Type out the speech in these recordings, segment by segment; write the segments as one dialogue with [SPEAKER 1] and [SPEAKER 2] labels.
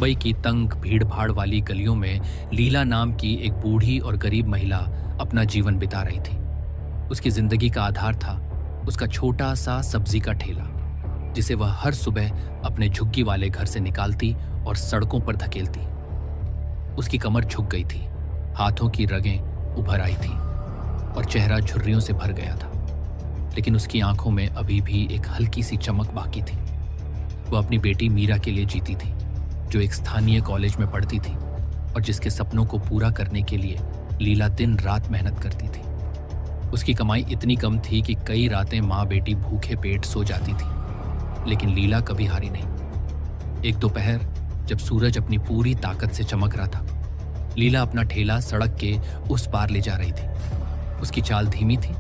[SPEAKER 1] मुंबई की तंग भीड़-भाड़ वाली गलियों में लीला नाम की एक बूढ़ी और गरीब महिला अपना जीवन बिता रही थी। उसकी जिंदगी का आधार था उसका छोटा सा सब्जी का ठेला, जिसे वह हर सुबह अपने झुग्गी वाले घर से निकालती और सड़कों पर धकेलती। उसकी कमर झुक गई थी, हाथों की रगें उभर आई थी और चेहरा झुर्रियों से भर गया था, लेकिन उसकी आंखों में अभी भी एक हल्की सी चमक बाकी थी। वह अपनी बेटी मीरा के लिए जीती थी, जो एक स्थानीय कॉलेज में पढ़ती थी और जिसके सपनों को पूरा करने के लिए लीला दिन रात मेहनत करती थी। उसकी कमाई इतनी कम थी कि कई रातें माँ बेटी भूखे पेट सो जाती थी, लेकिन लीला कभी हारी नहीं। एक दोपहर जब सूरज अपनी पूरी ताकत से चमक रहा था, लीला अपना ठेला सड़क के उस पार ले जा रही थी। उसकी चाल धीमी थी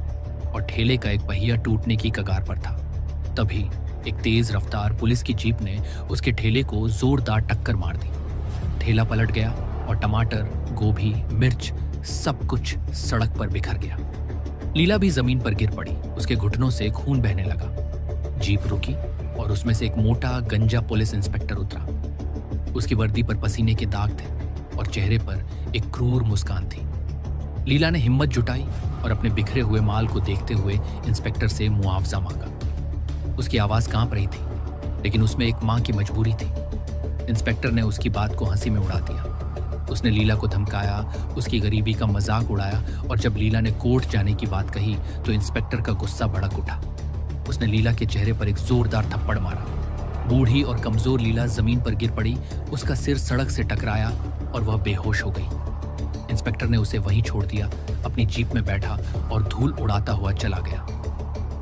[SPEAKER 1] और ठेले का एक पहिया टूटने की कगार पर था। तभी एक तेज रफ्तार पुलिस की जीप ने उसके ठेले को जोरदार टक्कर मार दी। ठेला पलट गया और टमाटर, गोभी, मिर्च सब कुछ सड़क पर बिखर गया। लीला भी जमीन पर गिर पड़ी। उसके घुटनों से खून बहने लगा। जीप रुकी और उसमें से एक मोटा गंजा पुलिस इंस्पेक्टर उतरा। उसकी वर्दी पर पसीने के दाग थे और चेहरे पर एक क्रूर मुस्कान थी। लीला ने हिम्मत जुटाई और अपने बिखरे हुए माल को देखते हुए इंस्पेक्टर से मुआवजा मांगा। उसकी आवाज कांप रही थी, लेकिन उसमें एक मां की मजबूरी थी। इंस्पेक्टर ने उसकी बात को हंसी में उड़ा दिया। उसने लीला को धमकाया, उसकी गरीबी का मजाक उड़ाया और जब लीला ने कोर्ट जाने की बात कही तो इंस्पेक्टर का गुस्सा भड़क उठा। उसने लीला के चेहरे पर एक जोरदार थप्पड़ मारा। बूढ़ी और कमजोर लीला जमीन पर गिर पड़ी। उसका सिर सड़क से टकराया और वह बेहोश हो गई। इंस्पेक्टर ने उसे वहीं छोड़ दिया, अपनी जीप में बैठा और धूल उड़ाता हुआ चला गया।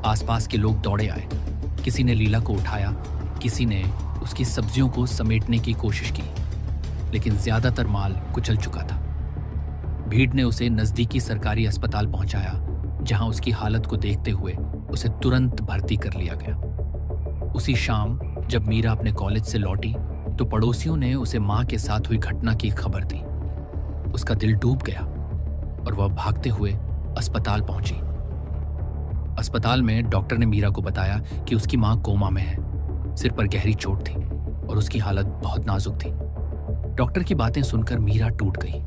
[SPEAKER 1] आसपास के लोग दौड़े आए। किसी ने लीला को उठाया, किसी ने उसकी सब्जियों को समेटने की कोशिश की, लेकिन ज्यादातर माल कुचल चुका था। भीड़ ने उसे नजदीकी सरकारी अस्पताल पहुंचाया, जहां उसकी हालत को देखते हुए उसे तुरंत भर्ती कर लिया गया। उसी शाम जब मीरा अपने कॉलेज से लौटी तो पड़ोसियों ने उसे मां के साथ हुई घटना की खबर दी। उसका दिल डूब गया और वह भागते हुए अस्पताल पहुंची। अस्पताल में डॉक्टर ने मीरा को बताया कि उसकी मां कोमा में है। सिर पर गहरी चोट थी और उसकी हालत बहुत नाजुक थी। डॉक्टर की बातें सुनकर मीरा टूट गई।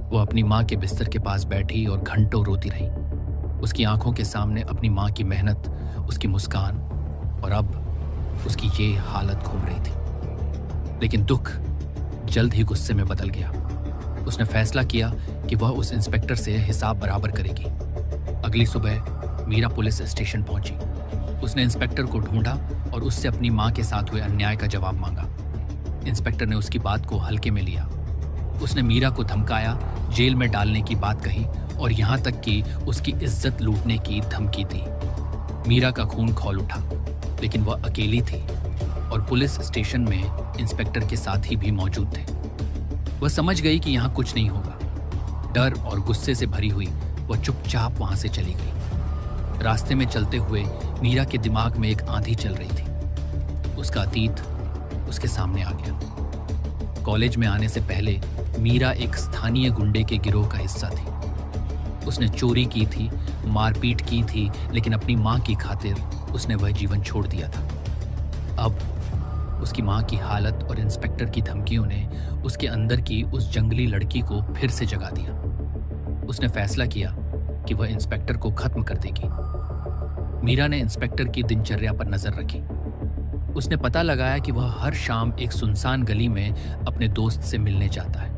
[SPEAKER 1] वो अपनी मां के बिस्तर के पास बैठी और घंटों रोती रही। उसकी आंखों के सामने अपनी मां की मेहनत, उसकी मुस्कान और अब उसकी ये हालत घूम रही थी। लेकिन दुख जल्द ही गुस्से में बदल गया। उसने फैसला किया कि वह उस इंस्पेक्टर से हिसाब बराबर करेगी। अगली सुबह मीरा पुलिस स्टेशन पहुंची। उसने इंस्पेक्टर को ढूंढा और उससे अपनी मां के साथ हुए अन्याय का जवाब मांगा। इंस्पेक्टर ने उसकी बात को हल्के में लिया। उसने मीरा को धमकाया, जेल में डालने की बात कही और यहां तक कि उसकी इज्जत लूटने की धमकी दी। मीरा का खून खौल उठा, लेकिन वह अकेली थी और पुलिस स्टेशन में इंस्पेक्टर के साथी भी मौजूद थे। वह समझ गई कि यहां कुछ नहीं होगा। डर और गुस्से से भरी हुई वह चुपचाप वहां से चली गई। रास्ते में चलते हुए मीरा के दिमाग में एक आंधी चल रही थी। उसका अतीत उसके सामने आ गया। कॉलेज में आने से पहले मीरा एक स्थानीय गुंडे के गिरोह का हिस्सा थी। उसने चोरी की थी, मारपीट की थी, लेकिन अपनी मां की खातिर उसने वह जीवन छोड़ दिया था। अब उसकी मां की हालत और इंस्पेक्टर की धमकियों ने उसके अंदर की उस जंगली लड़की को फिर से जगा दिया। उसने फैसला किया कि वह इंस्पेक्टर को खत्म कर देगी। मीरा ने इंस्पेक्टर की दिनचर्या पर नजर रखी। उसने पता लगाया कि वह हर शाम एक सुनसान गली में अपने दोस्त से मिलने जाता है।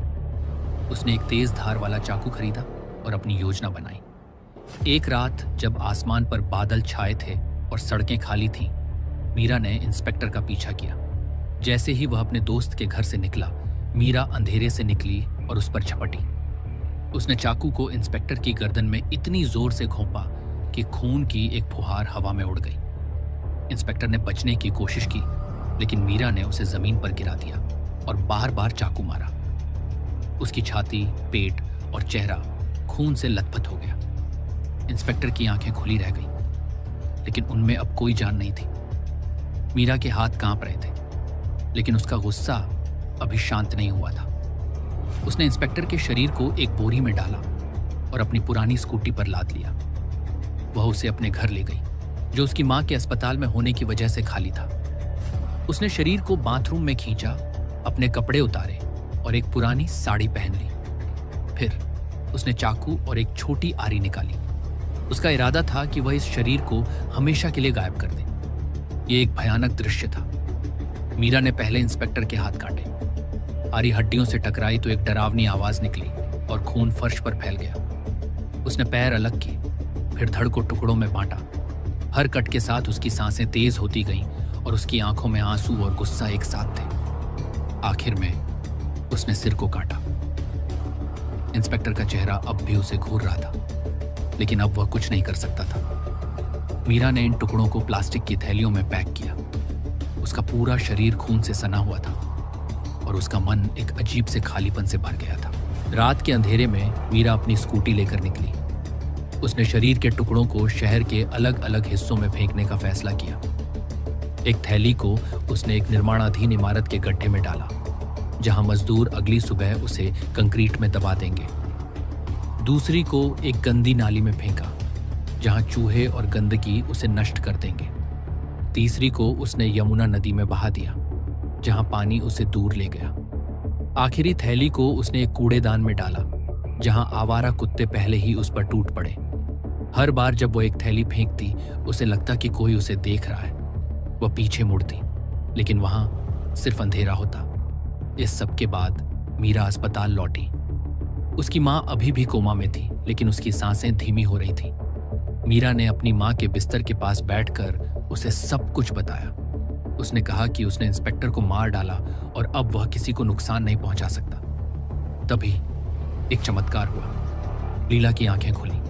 [SPEAKER 1] उसने एक तेज धार वाला चाकू खरीदा और अपनी योजना बनाई। एक रात जब आसमान पर बादल छाए थे और सड़कें खाली थीं, मीरा ने इंस्पेक्टर का पीछा किया। जैसे ही वह अपने दोस्त के घर से निकला, मीरा अंधेरे से निकली और उस पर झपटी। उसने चाकू को इंस्पेक्टर की गर्दन में इतनी जोर से घोंपा कि खून की एक फुहार हवा में उड़ गई। इंस्पेक्टर ने बचने की कोशिश की, लेकिन मीरा ने उसे जमीन पर गिरा दिया और बार बार चाकू मारा। उसकी छाती, पेट और चेहरा खून से लथपथ हो गया। इंस्पेक्टर की आंखें खुली रह गईं, लेकिन उनमें अब कोई जान नहीं थी। मीरा के हाथ कांप रहे थे, लेकिन उसका गुस्सा अभी शांत नहीं हुआ था। उसने इंस्पेक्टर के शरीर को एक बोरी में डाला और अपनी पुरानी स्कूटी पर लाद लिया। वह उसे अपने घर ले गई, जो उसकी मां के अस्पताल में होने की वजह से खाली था। उसने शरीर को बाथरूम में खींचा, अपने कपड़े उतारे और एक पुरानी साड़ी पहन ली। फिर उसने चाकू और एक छोटी आरी निकाली। उसका इरादा था कि वह इस शरीर को हमेशा के लिए गायब कर दे। ये एक भयानक दृश्य था। मीरा ने पहले इंस्पेक्टर के हाथ काटे। आरी हड्डियों से टकराई तो एक डरावनी आवाज निकली और खून फर्श पर फैल गया। उसने पैर अलग किए, फिर धड़ को टुकड़ों में बांटा। हर कट के साथ उसकी सांसें तेज होती गईं और उसकी आंखों में आंसू और गुस्सा एक साथ थे। आखिर में उसने सिर को काटा। इंस्पेक्टर का चेहरा अब भी उसे घूर रहा था, लेकिन अब वह कुछ नहीं कर सकता था। मीरा ने इन टुकड़ों को प्लास्टिक की थैलियों में पैक किया। उसका पूरा शरीर खून से सना हुआ था और उसका मन एक अजीब से खालीपन से भर गया था। रात के अंधेरे में मीरा अपनी स्कूटी लेकर निकली। उसने शरीर के टुकड़ों को शहर के अलग अलग हिस्सों में फेंकने का फैसला किया। एक थैली को उसने एक निर्माणाधीन इमारत के गड्ढे में डाला, जहां मजदूर अगली सुबह उसे कंक्रीट में दबा देंगे। दूसरी को एक गंदी नाली में फेंका, जहां चूहे और गंदगी उसे नष्ट कर देंगे। तीसरी को उसने यमुना नदी में बहा दिया, जहां पानी उसे दूर ले गया। आखिरी थैली को उसने एक कूड़ेदान में डाला, जहां आवारा कुत्ते पहले ही उस पर टूट पड़े। हर बार जब वो एक थैली फेंकती, उसे लगता कि कोई उसे देख रहा है। वह पीछे मुड़ती, लेकिन वहां सिर्फ अंधेरा होता। इस सब के बाद मीरा अस्पताल लौटी। उसकी मां अभी भी कोमा में थी, लेकिन उसकी सांसें धीमी हो रही थी। मीरा ने अपनी मां के बिस्तर के पास बैठकर उसे सब कुछ बताया। उसने कहा कि उसने इंस्पेक्टर को मार डाला और अब वह किसी को नुकसान नहीं पहुंचा सकता। तभी एक चमत्कार हुआ। लीला की आंखें खुली।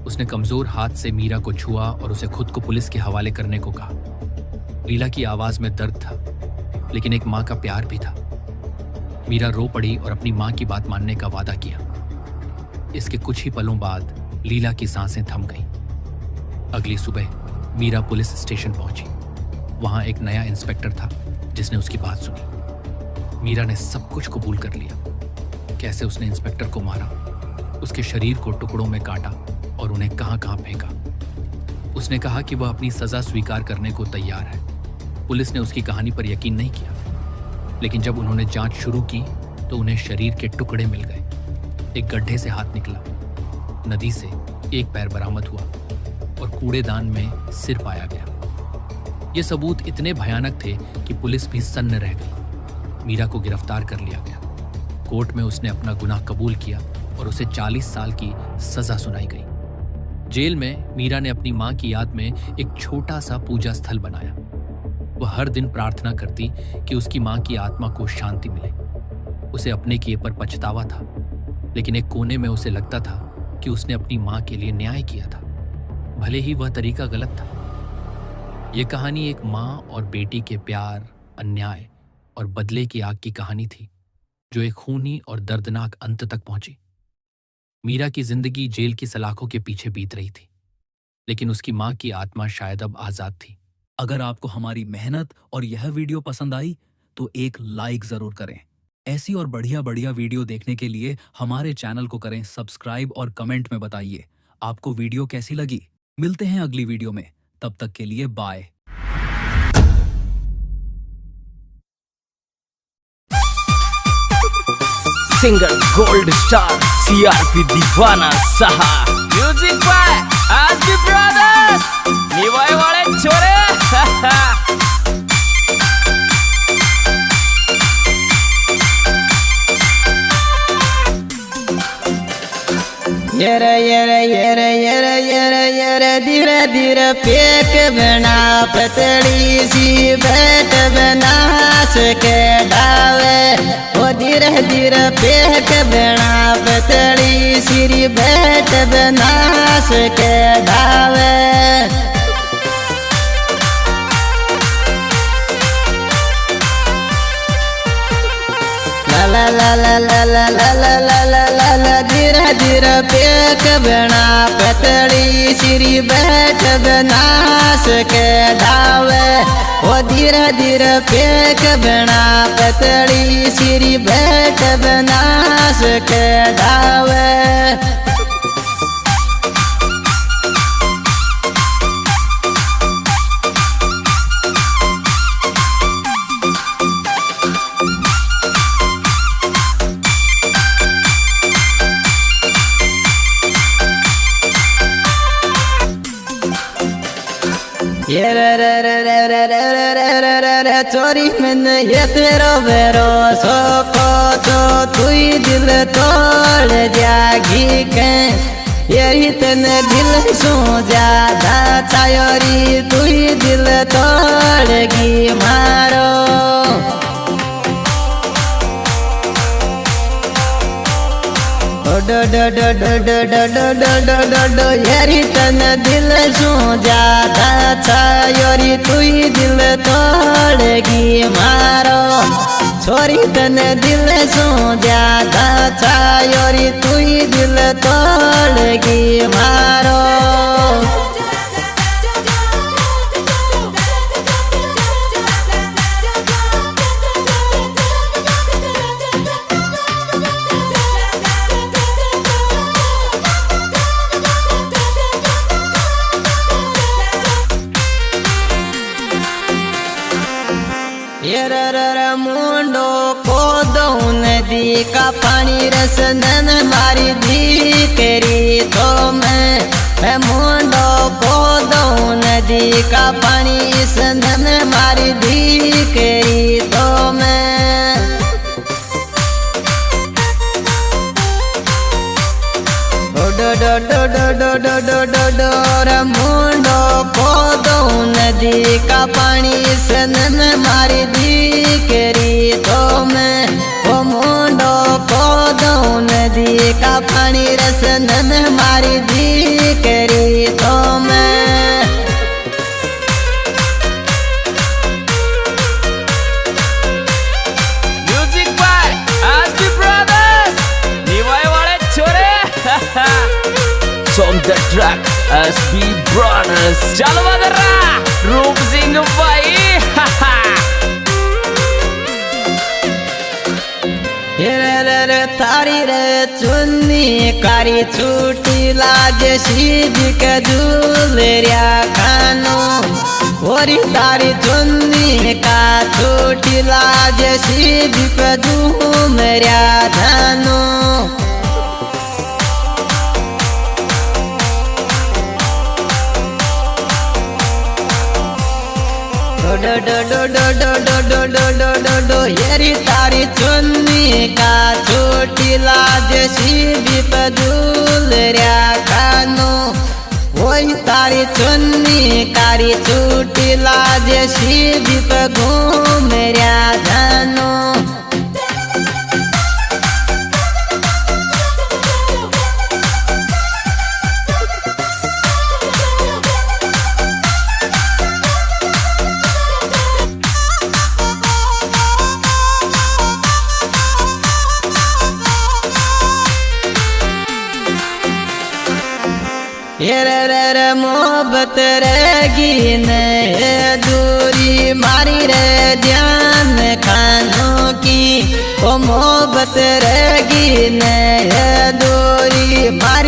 [SPEAKER 1] उसने कमजोर हाथ से मीरा को छुआ और उसे खुद को पुलिस के हवाले करने को कहा। लीला की आवाज में दर्द था, लेकिन एक मां का प्यार भी था। मीरा रो पड़ी और अपनी मां की बात मानने का वादा किया। इसके कुछ ही पलों बाद लीला की सांसें थम गईं। अगली सुबह मीरा पुलिस स्टेशन पहुंची। वहां एक नया इंस्पेक्टर था, जिसने उसकी बात सुनी। मीरा ने सब कुछ कबूल कर लिया। कैसे उसने इंस्पेक्टर को मारा, उसके शरीर को टुकड़ों में काटा और उन्हें कहां कहां फेंका। उसने कहा कि वह अपनी सजा स्वीकार करने को तैयार है। पुलिस ने उसकी कहानी पर यकीन नहीं किया, लेकिन जब उन्होंने जांच शुरू की तो उन्हें शरीर के टुकड़े मिल गए। एक गड्ढे से हाथ निकला, नदी से एक पैर बरामद हुआ और कूड़ेदान में सिर पाया गया। ये सबूत इतने भयानक थे कि पुलिस भी सन्न रह गई। मीरा को गिरफ्तार कर लिया गया। कोर्ट में उसने अपना गुनाह कबूल किया और उसे 40 साल की सजा सुनाई गई। जेल में मीरा ने अपनी मां की याद में एक छोटा सा पूजा स्थल बनाया। वह हर दिन प्रार्थना करती कि उसकी मां की आत्मा को शांति मिले। उसे अपने किए पर पछतावा था, लेकिन एक कोने में उसे लगता था कि उसने अपनी मां के लिए न्याय किया था, भले ही वह तरीका गलत था। यह कहानी एक मां और बेटी के प्यार, अन्याय और बदले की आग की कहानी थी, जो एक खूनी और दर्दनाक अंत तक पहुंची। मीरा की जिंदगी जेल की सलाखों के पीछे बीत रही थी, लेकिन उसकी मां की आत्मा शायद अब आजाद थी।
[SPEAKER 2] अगर आपको हमारी मेहनत और यह वीडियो पसंद आई तो एक लाइक जरूर करें। ऐसी और बढ़िया बढ़िया वीडियो देखने के लिए हमारे चैनल को करें सब्सक्राइब और कमेंट में बताइए आपको वीडियो कैसी लगी। मिलते हैं अगली वीडियो में, तब तक के लिए bye.
[SPEAKER 3] Singer gold star CRP दीवाना सहा म्यूजिक बाय आजबी ब्रदर्स निवाय वाले छोरे
[SPEAKER 4] येरे येरे येरे येरे येरे येरे धीरे धीरे पेक बना पतली सी बैठ बना सके डावे। ओ धीरे धीरे पेक बना पतली सी बैठ बना सके डावे। ला ला ला ला ला ला ला ला ला ला ला धीरे धीरे पेक बना पतली सिरी बैठ बना सके डावे। ओ धीरे धीरे पेक बना पतली सिरी बैठ बना सके डावे। ये रे रे रे रे रे रे रे रे रे रे रे चोरी मैंने ये तेरा भरोसा को तो तू ही दिल तोड़ जागी के यही तने दिल सो ज्यादा चायोरी तू ही दिल तोड़गी मारो डो डो डो डो डो डो डो डो डो डो डो यारी तन दिल सो ज्यादा चायोरी तू ही दिल तोड़गी मारो छोरी तन दिल सो ज्यादा चायोरी तू ही दिल तोड़गी मारो मुंडो को दो नदी का पानी रसनन मारी दीकरी तो मैं मुंडो को दो नदी का पानी संदन मारी दीकरी तो मैं डो डो डो डो डो डो डो डो डो मुंडो को दो नदी का पानी सनन मारी दीकरी तो मैं ओ मुंडो को दो नदी का पानी रसनन मारी दीकरी तो मैं
[SPEAKER 3] म्यूजिक बाय एसबी ब्रदर्स निवाय वाले छोरे Song the track SB Brothers चलो बदरा रूप सिंह भाई
[SPEAKER 4] रे तारी रे चुन्नी कारी छूटी लाज सीधी के झूलरिया खानो ओरी तारी चुन्नी का छूटी लाज सीधी के झूमरिया धानो डो डो डो डो डो डो डो डो डो डो डो येरी तारी चुन्नी का छोटी लाज सीधी पदूल रया कानो वही तारी चुन्नी कारी छोटी लाज सीधी पे घूम रया जानो रे मोहब्बत रहेगी न दूरी मारी रे ध्यान खानों की ओ मोहब्बत रहेगी न दूरी मारी